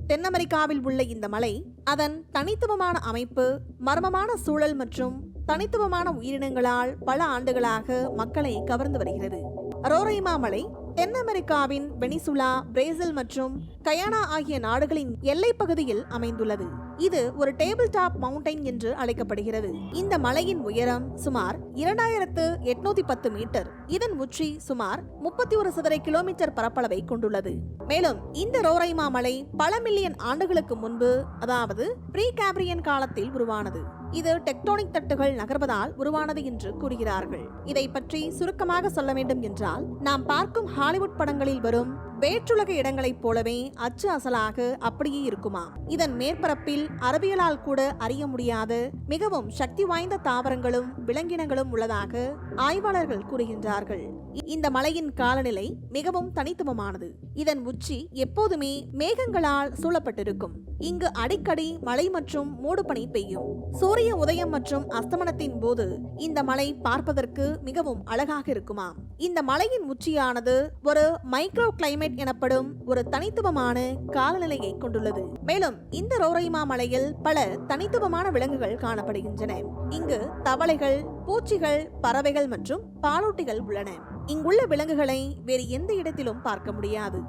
தென் அமெரிக்காவில் உள்ள இந்த மலை அதன் தனித்துவமான அமைப்பு, மர்மமான சூழல் மற்றும் தனித்துவமான உயிரினங்களால் பல ஆண்டுகளாக மக்களை கவர்ந்து வருகிறது. ரோரைமா மலை தென் அமெரிக்காவின் வெனிசுலா, பிரேசில் மற்றும் கயானா ஆகிய நாடுகளின் எல்லைப் பகுதியில் அமைந்துள்ளது. இது ஒரு டேபிள் டாப் மவுண்டைன் என்று அழைக்கப்படுகிறது. இந்த மலையின் உயரம் சுமார் 2810 மீட்டர். இதன் உச்சி சுமார் 31 சதுர கிலோமீட்டர் பரப்பளவை கொண்டுள்ளது. மேலும் இந்த ரோரைமா மலை பல மில்லியன் ஆண்டுகளுக்கு முன்பு, அதாவது ப்ரீ கேம்பிரியன் காலத்தில் உருவானது. இது டெக்டோனிக் தட்டுகள் நகர்வதால் உருவானது என்று கூறுகிறார்கள். இதை பற்றி சுருக்கமாக சொல்ல வேண்டும் என்றால், நாம் பார்க்கும் ஹாலிவுட் படங்களில் வரும் வேற்றுலக இடங்களைப் போலவே அச்சு அசலாக அப்படியே இருக்குமா. இதன் மேற்பரப்பில் அறிவியலால் கூட அறிய முடியாத மிகவும் சக்தி வாய்ந்த தாவரங்களும் விலங்கினங்களும் உள்ளதாக ஆய்வாளர்கள் கூறுகின்றார்கள். இந்த மலையின் காலநிலை மிகவும் தனித்துவமானது. இதன் உச்சி எப்போதுமே மேகங்களால் சூழப்பட்டிருக்கும். இங்கு அடிக்கடி மழை மற்றும் மூடுபனி பெய்யும். சூரிய உதயம் மற்றும் அஸ்தமனத்தின் போது இந்த மலை பார்ப்பதற்கு மிகவும் அழகாக இருக்குமா. இந்த மலையின் உச்சியானது ஒரு மைக்ரோ கிளைமேட் எனப்படும் ஒரு தனித்துவமான காலநிலையை கொண்டுள்ளது. மேலும் இந்த ரோரைமா மலையில் பல தனித்துவமான விலங்குகள் காணப்படுகின்றன. இங்கு தவளைகள், பூச்சிகள், பறவைகள் மற்றும் பாலூட்டிகள் உள்ளன. இங்குள்ள விலங்குகளை வேறு எந்த இடத்திலும் பார்க்க முடியாது.